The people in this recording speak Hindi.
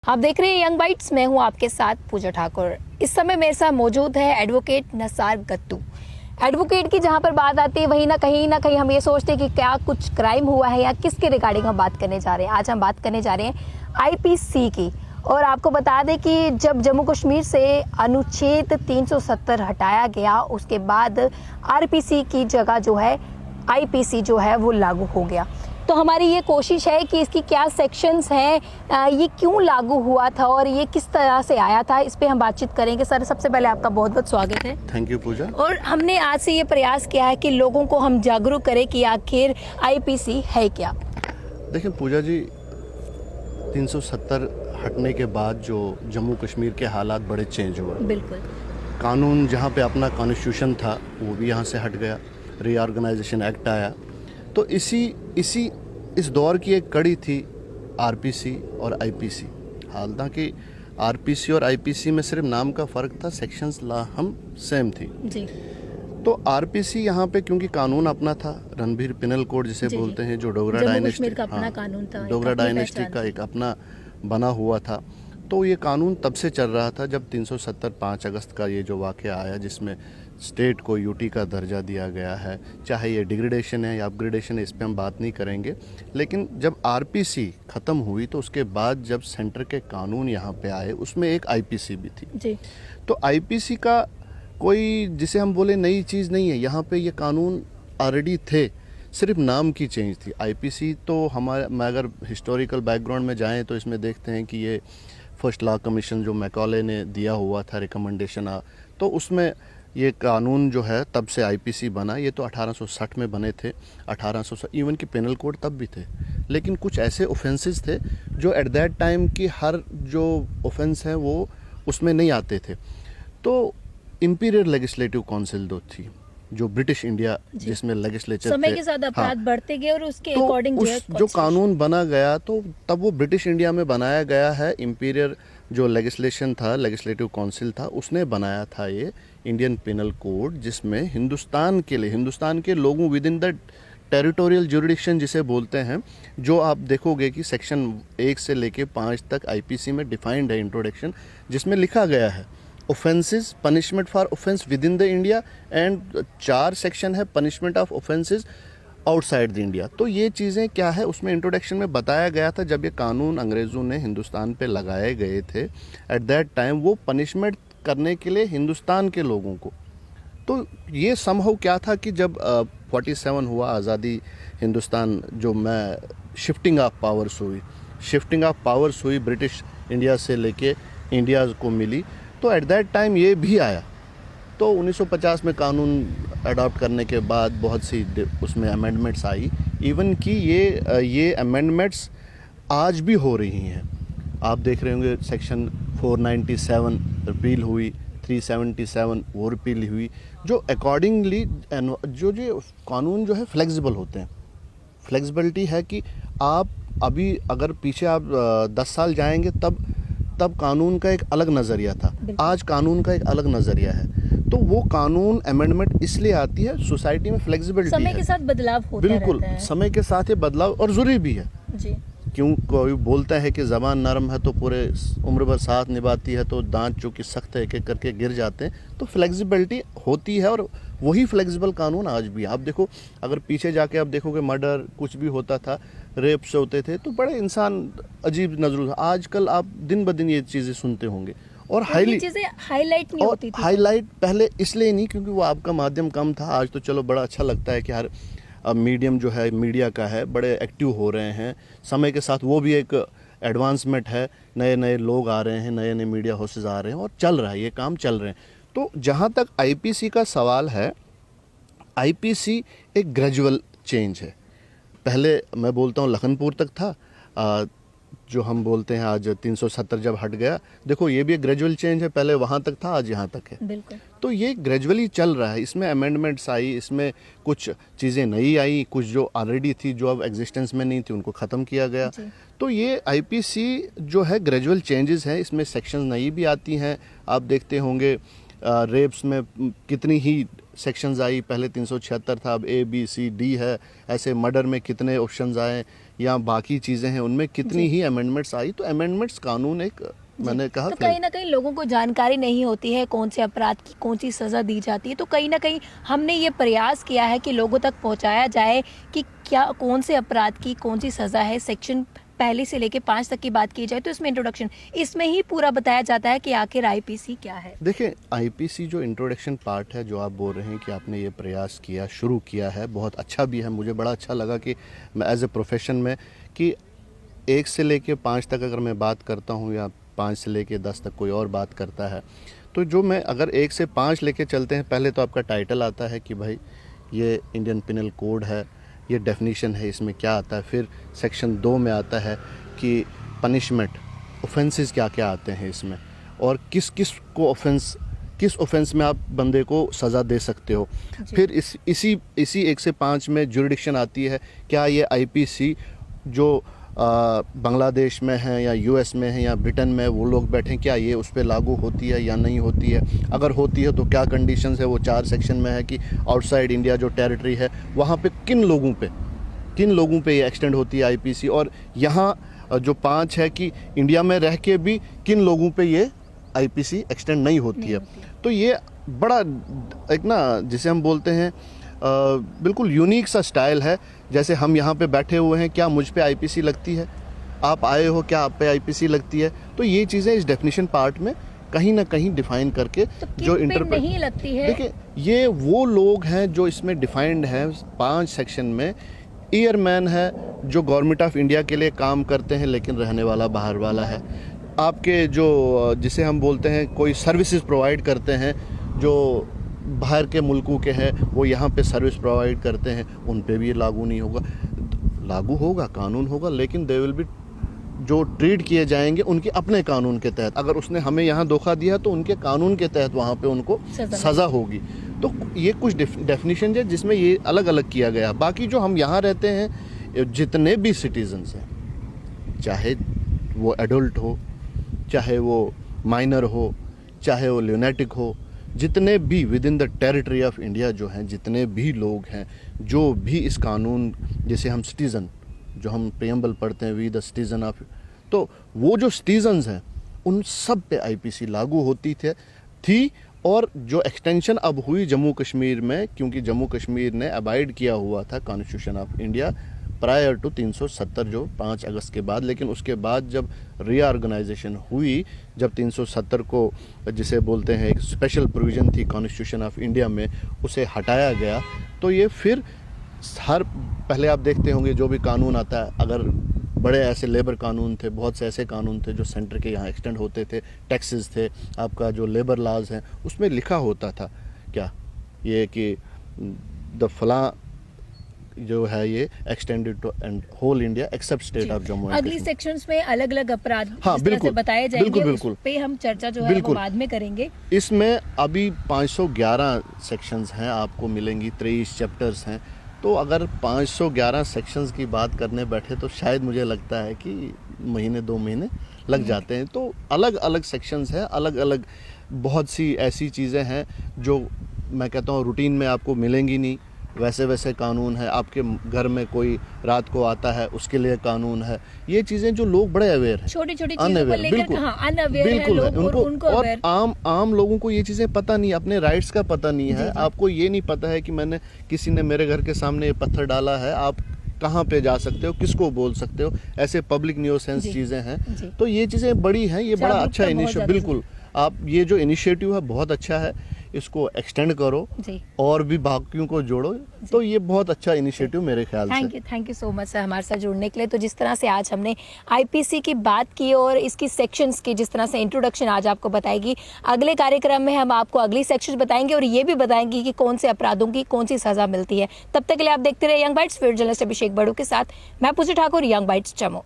आप देख रहे हैं यंग बाइट्स। मैं हूं आपके साथ पूजा ठाकुर। इस समय मेरे साथ मौजूद है एडवोकेट नसार गत्तू। एडवोकेट की जहां पर बात आती है वहीं ना कहीं हम ये सोचते हैं कि क्या कुछ क्राइम हुआ है या किसके रिगार्डिंग हम बात करने जा रहे हैं। आज हम बात करने जा रहे हैं आईपीसी की। और आपको बता दें कि जब जम्मू कश्मीर से अनुच्छेद 370 हटाया गया उसके बाद आरपीसी की जगह जो है आईपीसी जो है वो लागू हो गया। तो हमारी ये कोशिश है कि इसकी क्या सेक्शंस हैं, ये क्यों लागू हुआ था और ये किस तरह से आया था, इस पे हम बातचीत करेंगे। सर, सबसे पहले आपका बहुत बहुत स्वागत है। थैंक यू पूजा। और हमने आज से ये प्रयास किया है कि लोगों को हम जागरूक करें कि आखिर आईपीसी है क्या। देखिए पूजा जी, 370 हटने के बाद जो जम्मू कश्मीर के हालात बड़े चेंज हुए। बिल्कुल। कानून जहाँ पे अपना कॉन्स्टिट्यूशन था वो भी यहाँ से हट गया, रीऑर्गेनाइजेशन एक्ट आया। तो इस दौर की एक कड़ी थी आरपीसी और आईपीसी। हालांकि आरपीसी और आईपीसी में सिर्फ नाम का फ़र्क था, सेक्शंस हम सेम थी जी। तो आरपीसी यहाँ पे क्योंकि कानून अपना था, रणबीर पिनल कोड जिसे बोलते हैं, जो डोगरा डायनेस्टी का अपना कानून था, डोगरा डायनेस्टी का एक अपना बना हुआ था। तो ये कानून तब से चल रहा था जब 370 5 अगस्त का ये जो वाक़या आया जिसमें स्टेट को यूटी का दर्जा दिया गया है। चाहे ये डिग्रेडेशन है या अपग्रेडेशन है, इस पर हम बात नहीं करेंगे। लेकिन जब आरपीसी ख़त्म हुई तो उसके बाद जब सेंटर के कानून यहाँ पे आए उसमें एक आईपीसी भी थी जी। तो आईपीसी का कोई जिसे हम बोले नई चीज़ नहीं है, यहाँ पे ये कानून ऑलरेडी थे, सिर्फ नाम की चेंज थी। आईपीसी तो मैं अगर हिस्टोरिकल बैकग्राउंड में जाएं तो इसमें देखते हैं कि ये फर्स्ट लॉ कमीशन जो मैकॉले ने दिया हुआ था रिकमेंडेशन, तो उसमें ये कानून जो है तब से आईपीसी बना। ये तो 1860 में बने थे, 1800 इवन की पेनल कोड तब भी थे। लेकिन कुछ ऐसे ऑफेंसेस थे जो एट दैट टाइम की हर जो ऑफेंस है वो उसमें नहीं आते थे। तो इंपीरियल लेजिस्लेटिव काउंसिल दो थी जो ब्रिटिश इंडिया जिसमें लेजिस्लेचर समय के साथ अपराध बढ़ते गए और उसके अकॉर्डिंग जो कानून बना गया तो तब वो ब्रिटिश इंडिया में बनाया गया है। इंपीरियल जो लेजिस्लेशन था, लेजिस्लेटिव काउंसिल था, उसने बनाया था ये इंडियन पिनल कोड, जिसमें हिंदुस्तान के लोगों with the the territorial jurisdiction जिसे बोलते हैं, जो आप देखोगे कि सेक्शन 1 से लेके 5 तक आईपीसी में डिफाइंड है इंट्रोडक्शन, जिसमें लिखा गया है offences, punishment for offence within the India and, एंड 4 सेक्शन है punishment of offences outside the India. तो ये चीज़ें क्या है उसमें इंट्रोडक्शन में बताया गया था। जब ये कानून अंग्रेज़ों ने हिंदुस्तान पे लगाए गए थे एट दैट टाइम, वो पनिशमेंट करने के लिए हिंदुस्तान के लोगों को। तो ये संभव क्या था कि जब 47 हुआ आज़ादी, हिंदुस्तान जो शिफ्टिंग ऑफ पावर्स हुई ब्रिटिश इंडिया से लेके इंडिया को मिली, तो एट दैट टाइम ये भी आया। तो 1950 में कानून अडॉप्ट करने के बाद बहुत सी उसमें अमेंडमेंट्स आई। इवन कि ये अमेंडमेंट्स आज भी हो रही हैं। आप देख रहे होंगे सेक्शन 497 रिपील हुई, 377 वो रिपील हुई, जो अकॉर्डिंगली जो कानून जो है फ्लेक्सिबल होते हैं। फ्लेक्सिबिलिटी है कि आप अभी अगर पीछे आप 10 साल जाएंगे तब कानून का एक अलग नज़रिया था, आज कानून का एक अलग नज़रिया है। तो वो कानून अमेंडमेंट इसलिए आती है, सोसाइटी में फ्लेक्सिबिलिटी समय के साथ बदलाव होता रहता है। बिल्कुल, समय के साथ ये बदलाव और ज़रूरी भी है जी। क्यों कोई बोलता है कि ज़बान नरम है तो पूरे उम्र भर साथ निभाती है, तो दांत चूँकि सख्त है एक करके गिर जाते हैं। तो फ्लेक्सिबिलिटी होती है और वही फ्लेक्सिबल कानून आज भी। आप देखो, अगर पीछे जाके आप देखोगे मर्डर कुछ भी होता था, रेप्स होते थे, तो बड़े इंसान अजीब नजरों से, आजकल आप दिन ब दिन ये चीज़ें सुनते होंगे। और हाईलाइट नहीं होती थी। हाईलाइट पहले इसलिए नहीं क्योंकि वो आपका माध्यम कम था। आज तो चलो बड़ा अच्छा लगता है कि हर मीडियम जो है मीडिया का है, बड़े एक्टिव हो रहे हैं। समय के साथ वो भी एक एडवांसमेंट है, नए नए लोग आ रहे हैं, नए नए मीडिया हाउसेज आ रहे हैं और चल रहा है, ये काम चल रहे हैं। तो जहाँ तक आईपीसी का सवाल है, आईपीसी एक ग्रेजुअल चेंज है। पहले मैं बोलता हूँ लखनपुर तक था, जो हम बोलते हैं आज 370 जब हट गया, देखो ये भी एक ग्रेजुअल चेंज है, पहले वहाँ तक था आज यहाँ तक है। बिल्कुल। तो ये ग्रेजुअली चल रहा है। इसमें अमेंडमेंट्स आई, इसमें कुछ चीज़ें नई आई, कुछ जो ऑलरेडी थी जो अब एग्जिस्टेंस में नहीं थी उनको ख़त्म किया गया। तो ये आईपीसी जो है ग्रेजुअल चेंजेस हैं, इसमें सेक्शन नई भी आती हैं। आप देखते होंगे रेप्स में कितनी ही सेक्शंस आई, पहले 376 था, अब A B C D है। ऐसे मर्डर में कितने ऑप्शंस आए, या बाकी चीज़ें हैं उनमें कितनी ही अमेंडमेंट्स आई, तो अमेंडमेंट्स कानून एक मैंने कहा तो कहीं ना कहीं लोगों को जानकारी नहीं होती है कौन से अपराध की कौन सी सज़ा दी जाती है, तो कहीं ना कहीं हमने ये प्रयास किया है कि लोगों तक पहुंचाया जाए कि क्या कौन से अपराध की कौन सी सज़ा है। सेक्शन पहले से लेके 5 तक की बात की जाए तो इसमें इंट्रोडक्शन, इसमें ही पूरा बताया जाता है कि आखिर आईपीसी क्या है। देखिए, आईपीसी जो इंट्रोडक्शन पार्ट है, जो आप बोल रहे हैं कि आपने ये प्रयास किया, शुरू किया है, बहुत अच्छा भी है। मुझे बड़ा अच्छा लगा कि मैं एज ए प्रोफेशन में कि 1 से लेके 5 तक अगर मैं बात करता हूँ या 5 से लेके 10 तक कोई और बात करता है, तो जो मैं अगर 1 से 5 लेके चलते हैं, पहले तो आपका टाइटल आता है कि भाई ये इंडियन पिनल कोड है, ये डेफिनीशन है, इसमें क्या आता है। फिर सेक्शन 2 में आता है कि पनिशमेंट, ऑफेंसेस क्या क्या आते हैं इसमें, और किस किस को किस ऑफेंस में आप बंदे को सज़ा दे सकते हो। फिर इसी 1 से 5 में जुरिडिक्शन आती है, क्या ये आईपीसी जो बांग्लादेश में है या यूएस में है या ब्रिटेन में वो लोग बैठे, क्या ये उस पर लागू होती है या नहीं होती है। अगर होती है तो क्या कंडीशंस है। वो 4 सेक्शन में है कि आउटसाइड इंडिया जो टेरिटरी है वहाँ पे किन लोगों पे ये एक्सटेंड होती है आईपीसी, और यहाँ जो 5 है कि इंडिया में रह के भी किन लोगों पे ये आईपीसी एक्सटेंड नहीं होती है। तो ये बड़ा एक ना जिसे हम बोलते हैं बिल्कुल यूनिक सा स्टाइल है। जैसे हम यहाँ पे बैठे हुए हैं, क्या मुझ पे आईपीसी लगती है, आप आए हो क्या आप पे आईपीसी लगती है। तो ये चीज़ें इस डेफिनेशन पार्ट में कहीं ना कहीं डिफाइन करके तो जो इंटरप्रेट नहीं लगती है। देखिए, ये वो लोग हैं जो इसमें डिफाइंड हैं 5 सेक्शन में। ईयरमैन है जो गवर्नमेंट ऑफ इंडिया के लिए काम करते हैं लेकिन रहने वाला बाहर वाला है। आपके जो जिसे हम बोलते हैं कोई सर्विसेज प्रोवाइड करते हैं, जो बाहर के मुल्कों के हैं, वो यहाँ पे सर्विस प्रोवाइड करते हैं, उन पे भी ये लागू नहीं होगा। लागू होगा, कानून होगा, लेकिन दे विल बी जो ट्रीट किए जाएंगे उनके अपने कानून के तहत। अगर उसने हमें यहाँ धोखा दिया तो उनके कानून के तहत वहाँ पे उनको सज़ा होगी। तो ये कुछ डेफिनेशन है जिसमें ये अलग अलग किया गया। बाकी जो हम यहाँ रहते हैं, जितने भी सिटीजन्स हैं, चाहे वो एडल्ट हो, चाहे वो माइनर हो, चाहे वो ल्यूनेटिक हो, जितने भी with the the territory of India जो हैं, जितने भी लोग हैं, जो भी इस कानून, जैसे हम सिटीज़न, जो हम प्रेम्बल पढ़ते हैं वी द सिटीज़न ऑफ, तो वो जो सिटीजन्स हैं उन सब पे आईपीसी लागू होती थी। और जो एक्सटेंशन अब हुई जम्मू कश्मीर में, क्योंकि जम्मू कश्मीर ने अबाइड किया हुआ था constitution of India prior to 370 जो 5 अगस्त के बाद, लेकिन उसके बाद जब रीऑर्गेनाइजेशन हुई, जब 370 को जिसे बोलते हैं एक स्पेशल प्रोविज़न थी कॉन्स्टिट्यूशन ऑफ इंडिया में, उसे हटाया गया। तो ये फिर पहले आप देखते होंगे जो भी कानून आता है, अगर बड़े ऐसे लेबर कानून थे, बहुत से ऐसे कानून थे जो सेंटर के यहाँ एक्सटेंड होते थे, टैक्सेस थे, आपका जो लेबर लॉज हैं उसमें लिखा होता था क्या ये कि द फला जो है ये extended to whole India except state of Jammu and अगली कश्मीर। सेक्शंस में अलग अलग अपराध हाँ, बिल्कुल बताए जाएंगे, बिल्कुल उस पे हम चर्चा जो है वो बाद में करेंगे। इसमें अभी 511 सेक्शंस हैं, आपको मिलेंगी, 23 चैप्टर्स हैं। तो अगर 511 सेक्शंस की बात करने बैठे तो शायद मुझे लगता है कि महीने 2 महीने लग जाते हैं। तो अलग अलग सेक्शंस हैं, अलग अलग बहुत सी ऐसी चीज़ें हैं जो मैं कहता हूँ रूटीन में आपको मिलेंगी नहीं। वैसे कानून है, आपके घर में कोई रात को आता है उसके लिए कानून है। ये चीज़ें जो लोग बड़े अवेयर हैं, छोटी छोटी चीज़ों को लेकर अनअवेयर है लोग, उनको और आम लोगों को ये चीज़ें पता नहीं, अपने राइट्स का पता नहीं है। आपको ये नहीं पता है कि मैंने किसी ने मेरे घर के सामने ये पत्थर डाला है, आप कहाँ पे जा सकते हो, किसको बोल सकते हो, ऐसे पब्लिक न्यूसेंस चीज़ें हैं। तो ये चीज़ें बड़ी हैं, ये बड़ा अच्छा इनिशिएटिव, बिल्कुल आप ये जो इनिशिएटिव है बहुत अच्छा है, इसको एक्सटेंड करो और भी बाकियों को जोड़ो। तो ये बहुत अच्छा इनिशिएटिव मेरे ख्याल से। Thank you so much sir हमारे साथ जुड़ने के लिए। तो जिस तरह से आज हमने आईपीसी की बात की और इसकी सेक्शंस की जिस तरह से इंट्रोडक्शन आज आपको बताएगी, अगले कार्यक्रम में हम आपको अगली सेक्शन बताएंगे और ये भी बताएंगे कि कौन से अपराधों की कौन सी सजा मिलती है। तब तक के लिए आप देखते रहे यंग बाइट्स। फिर जर्नलिस्ट अभिषेक बड़ू के साथ मैं पूजा ठाकुर, यंग बाइट्स जम्मू।